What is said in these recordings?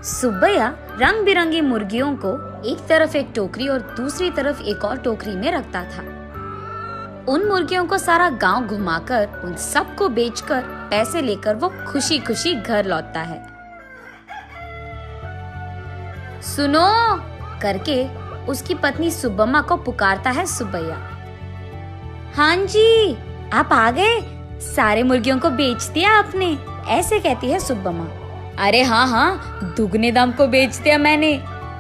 सुब्बैया रंग बिरंगी मुर्गियों को एक तरफ एक टोकरी और दूसरी तरफ एक और टोकरी में रखता था। उन मुर्गियों को सारा गांव घुमाकर उन सबको बेचकर पैसे लेकर वो खुशी खुशी घर लौटता है। सुनो करके उसकी पत्नी सुब्बम्मा को पुकारता है सुब्बैया। हाँ जी, आप आ गए, सारे मुर्गियों को बेच दिया आपने, ऐसे कहती है सुब्बम्मा। अरे हाँ, दुगने दाम को बेच दिया मैंने,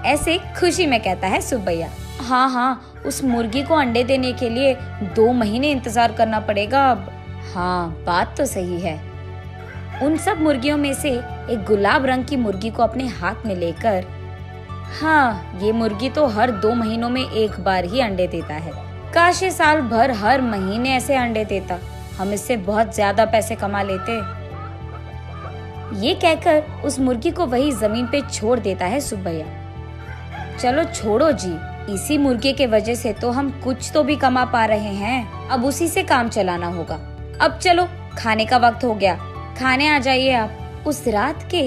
ऐसे खुशी में कहता है सुब्बैया। हाँ, उस मुर्गी को अंडे देने के लिए 2 महीने इंतजार करना पड़ेगा अब। हाँ, बात तो सही है। उन सब मुर्गियों में से एक गुलाब रंग की मुर्गी को अपने हाथ में लेकर, हाँ, ये मुर्गी तो हर 2 महीनों में एक बार ही अंडे देता है। काश ये साल भर हर महीने ऐसे अंडे देता, हम इससे बहुत ज्यादा पैसे कमा लेते। ये कहकर उस मुर्गी को वही जमीन पे छोड़ देता है सुब्बैया। चलो छोड़ो जी, इसी मुर्गे के वजह से तो हम कुछ तो भी कमा पा रहे हैं, अब उसी से काम चलाना होगा। अब चलो, खाने का वक्त हो गया, खाने आ जाइए आप। उस रात के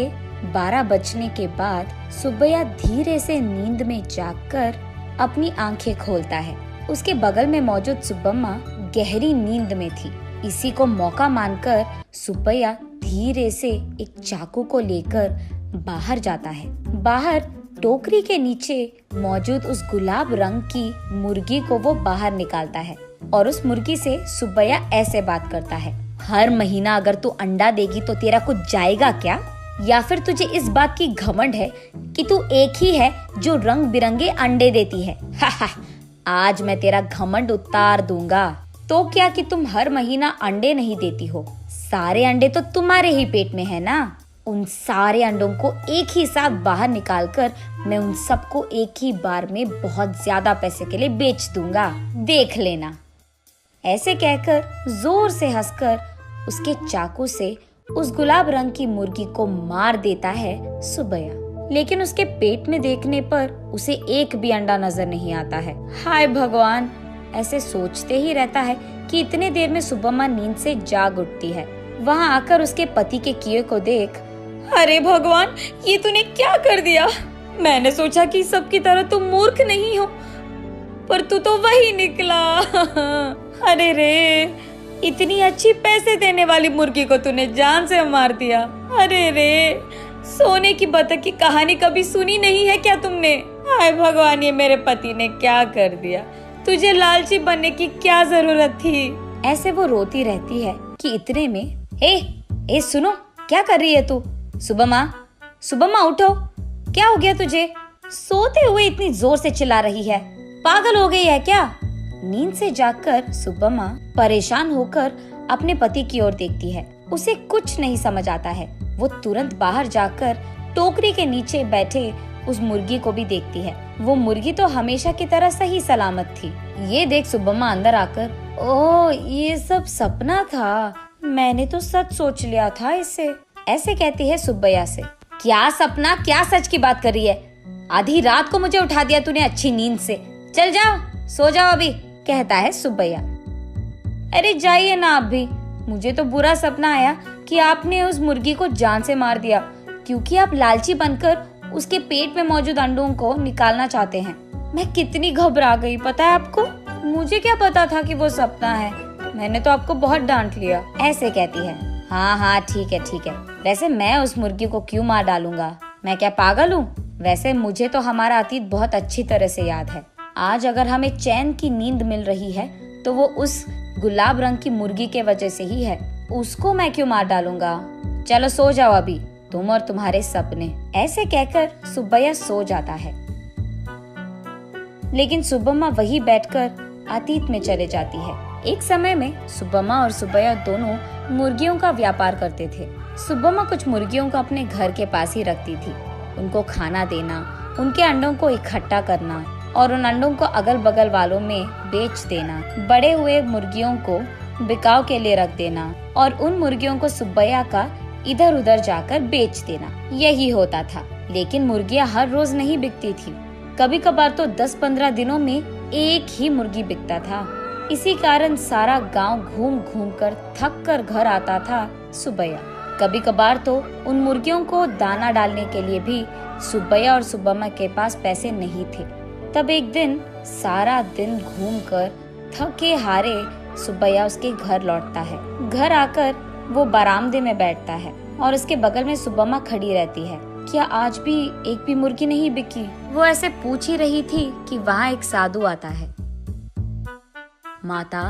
12 बजने के बाद सुब्बैया धीरे से नींद में जागकर अपनी आंखें खोलता है। उसके बगल में मौजूद सुब्बम्मा गहरी नींद में थी। इसी को मौका मानकर सुब्बैया धीरे से एक चाकू को लेकर बाहर जाता है। बाहर टोकरी के नीचे मौजूद उस गुलाब रंग की मुर्गी को वो बाहर निकालता है और उस मुर्गी से सुब्बैया ऐसे बात करता है। हर महीना अगर तू अंडा देगी तो तेरा कुछ जाएगा क्या? या फिर तुझे इस बात की घमंड है कि तू एक ही है जो रंग बिरंगे अंडे देती है? आज मैं तेरा घमंड उतार दूंगा। तो क्या कि तुम हर महीना अंडे नहीं देती हो, सारे अंडे तो तुम्हारे ही पेट में है ना। उन सारे अंडों को एक ही साथ बाहर निकालकर मैं उन सबको एक ही बार में बहुत ज्यादा पैसे के लिए बेच दूंगा, देख लेना। ऐसे कहकर जोर से हंसकर उसके चाकू से उस गुलाब रंग की मुर्गी को मार देता है सुब्बैया। लेकिन उसके पेट में देखने पर उसे एक भी अंडा नजर नहीं आता है। हाय भगवान, ऐसे सोचते ही रहता है कि इतने देर में सुब्बम्मा नींद से जाग उठती है। वहाँ आकर उसके पति के किए को देख, अरे भगवान, ये तूने क्या कर दिया? मैंने सोचा कि सबकी तरह तुम मूर्ख नहीं हो, पर तू तो वही निकला। अरे रे, इतनी अच्छी पैसे देने वाली मुर्गी को तूने जान से मार दिया। अरे रे, सोने की बतख की कहानी कभी सुनी नहीं है क्या तुमने? हाय भगवान, ये मेरे पति ने क्या कर दिया? तुझे लालची बनने की क्या जरूरत थी? ऐसे वो रोती रहती है कि इतने में ए सुनो, क्या कर रही है तू? सुब्बम्मा उठो, क्या हो गया तुझे? सोते हुए इतनी जोर से चिल्ला रही है, पागल हो गई है क्या? नींद से जागकर सुब्बम्मा परेशान होकर अपने पति की ओर देखती है। उसे कुछ नहीं समझ आता है। वो तुरंत बाहर जाकर टोकरी के नीचे बैठे उस मुर्गी को भी देखती है। वो मुर्गी तो हमेशा की तरह सही सलामत थी। ये देख सुब्बम्मा अंदर आकर, ओह, ये सब सपना था, मैंने तो सच सोच लिया था इसे, ऐसे कहती है सुब्बैया से। क्या सपना, क्या सच की बात कर रही है? आधी रात को मुझे उठा दिया तूने अच्छी नींद से। चल जाओ, सो जाओ अभी, कहता है सुब्बैया। अरे जाइए ना आप भी, मुझे तो बुरा सपना आया कि आपने उस मुर्गी को जान से मार दिया, क्योंकि आप लालची बनकर उसके पेट में मौजूद अंडों को निकालना चाहते हैं। मैं कितनी घबरा गई पता है आपको? मुझे क्या पता था कि वो सपना है, मैंने तो आपको बहुत डांट लिया, ऐसे कहती है। हाँ, ठीक है। वैसे मैं उस मुर्गी को क्यों मार डालूंगा? मैं क्या पागल हूँ? वैसे मुझे तो हमारा अतीत बहुत अच्छी तरह से याद है। आज अगर हमें चैन की नींद मिल रही है तो वो उस गुलाब रंग की मुर्गी के वजह से ही है। उसको मैं क्यों मार डालूंगा? चलो सो जाओ अभी, तुम और तुम्हारे सपने। ऐसे कहकर सुब्बैया सो जाता है। लेकिन सुब्बम्मा वही बैठकर अतीत में चले जाती है। एक समय में सुब्बम्मा और सुब्बैया दोनों मुर्गियों का व्यापार करते थे। सुब्बम्मा कुछ मुर्गियों को अपने घर के पास ही रखती थी। उनको खाना देना, उनके अंडों को इकट्ठा करना और उन अंडों को अगल बगल वालों में बेच देना, बड़े हुए मुर्गियों को बिकाव के लिए रख देना और उन मुर्गियों को सुब्बैया का इधर उधर जाकर बेच देना, यही होता था। लेकिन मुर्गियां हर रोज नहीं बिकती थी, कभी कभार तो 10-15 दिनों में एक ही मुर्गी बिकता था। इसी कारण सारा गांव घूम घूम कर थक कर घर आता था सुब्बैया। कभी कभार तो उन मुर्गियों को दाना डालने के लिए भी सुब्बैया और सुब्बम्मा के पास पैसे नहीं थे। तब एक दिन सारा दिन घूमकर थके हारे सुब्बैया उसके घर लौटता है। घर आकर वो बरामदे में बैठता है और उसके बगल में सुब्बम्मा खड़ी रहती है। क्या आज भी एक भी मुर्गी नहीं बिकी? वो ऐसे पूछ ही रही थी कि वहाँ एक साधु आता है। माता,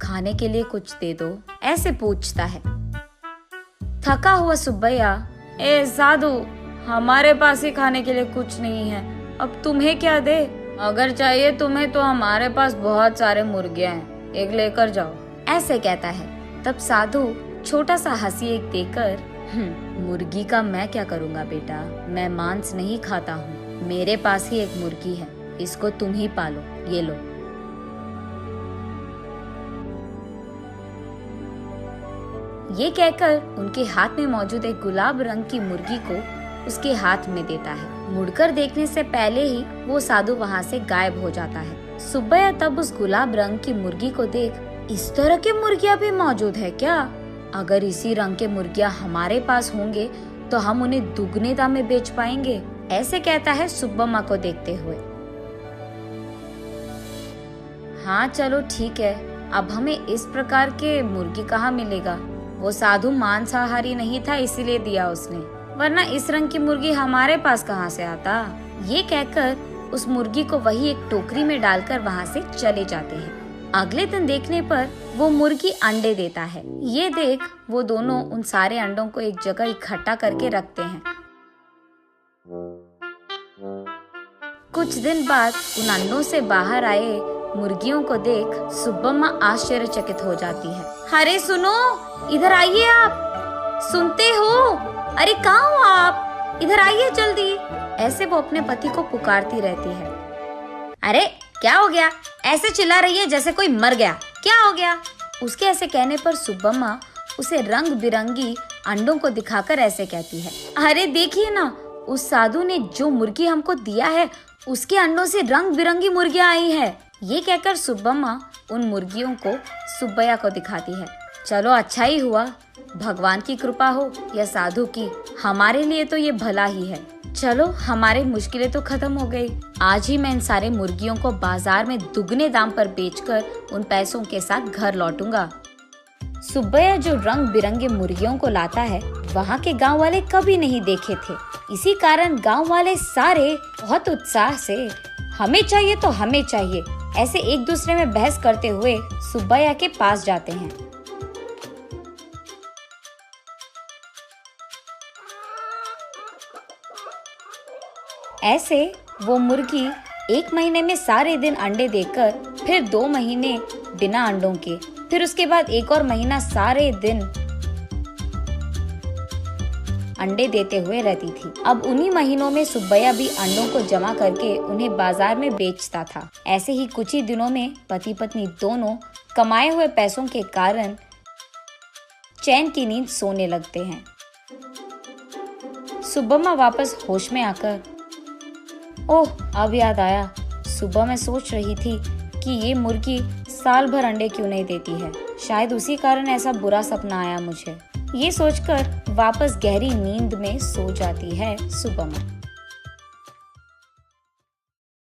खाने के लिए कुछ दे दो, ऐसे पूछता है। थका हुआ सुब्बैया, ए साधु, हमारे पास ही खाने के लिए कुछ नहीं है, अब तुम्हें क्या दे? अगर चाहिए तुम्हें तो हमारे पास बहुत सारे मुर्गियां हैं, एक लेकर जाओ, ऐसे कहता है। तब साधु छोटा सा हंसी एक देकर, मुर्गी का मैं क्या करूँगा बेटा, मैं मांस नहीं खाता हूँ, मेरे पास ही एक मुर्गी है, इसको तुम ही पालो, ये लो। ये कहकर उनके हाथ में मौजूद एक गुलाब रंग की मुर्गी को उसके हाथ में देता है। मुड़कर देखने से पहले ही वो साधु वहाँ से गायब हो जाता है। सुब्बैया तब उस गुलाब रंग की मुर्गी को देख, इस तरह की मुर्गियाँ भी मौजूद है क्या? अगर इसी रंग के मुर्गियाँ हमारे पास होंगे तो हम उन्हें दुगने दाम में बेच पाएंगे, ऐसे कहता है सुब्बम्मा को देखते हुए। हाँ चलो ठीक है, अब हमें इस प्रकार के मुर्गी कहाँ मिलेगा? वो साधु मांसाहारी नहीं था इसीलिए दिया उसने, वरना इस रंग की मुर्गी हमारे पास कहाँ से आता? ये कहकर उस मुर्गी को वही एक टोकरी में डालकर वहाँ से चले जाते हैं। अगले दिन देखने पर वो मुर्गी अंडे देता है। ये देख वो दोनों उन सारे अंडों को एक जगह इकट्ठा करके रखते हैं। कुछ दिन बाद उन अंडों से बाहर आए मुर्गियों को देख सुब्बम्मा आश्चर्यचकित हो जाती है। अरे सुनो, इधर आइए आप, सुनते हो? अरे कहाँ हो आप? इधर आइए जल्दी, ऐसे वो अपने पति को पुकारती रहती है। अरे क्या हो गया? ऐसे चिल्ला रही है जैसे कोई मर गया, क्या हो गया? उसके ऐसे कहने पर सुब्बम्मा उसे रंग बिरंगी अंडों को दिखाकर ऐसे कहती है, अरे देखिए ना, उस साधु ने जो मुर्गी हमको दिया है उसके अंडों से रंग बिरंगी मुर्गियाँ आई है। ये कहकर सुब्बम्मा उन मुर्गियों को सुब्बैया को दिखाती है। चलो अच्छा ही हुआ, भगवान की कृपा हो या साधु की, हमारे लिए तो ये भला ही है। चलो हमारी मुश्किलें तो खत्म हो गई। आज ही मैं इन सारे मुर्गियों को बाजार में दुगने दाम पर बेचकर उन पैसों के साथ घर लौटूंगा। सुब्बैया जो रंग बिरंगे मुर्गियों को लाता है वहाँ के गांव वाले कभी नहीं देखे थे। इसी कारण गांव वाले सारे बहुत उत्साह से हमें चाहिए तो हमें चाहिए ऐसे एक दूसरे में बहस करते हुए सुब्बैया के पास जाते हैं। ऐसे वो मुर्गी 1 महीने में सारे दिन अंडे देकर, फिर 2 महीने बिना अंडों के, फिर उसके बाद 1 और महीना सारे दिन अंडे देते हुए रहती थी। अब उन्हीं महीनों में सुब्बैया भी अंडों को जमा करके उन्हें बाजार में बेचता था। ऐसे ही कुछ ही दिनों में पति पत्नी दोनों कमाए हुए पैसों के कारण चैन की नींद सोने लगते हैं। सुब्बम्मा वापस होश में आकर, ओह अब याद आया, सुबह मैं सोच रही थी कि ये मुर्गी साल भर अंडे क्यों नहीं देती है, शायद उसी कारण ऐसा बुरा सपना आया मुझे। ये सोचकर वापस गहरी नींद में सो जाती है सुब्बम्मा।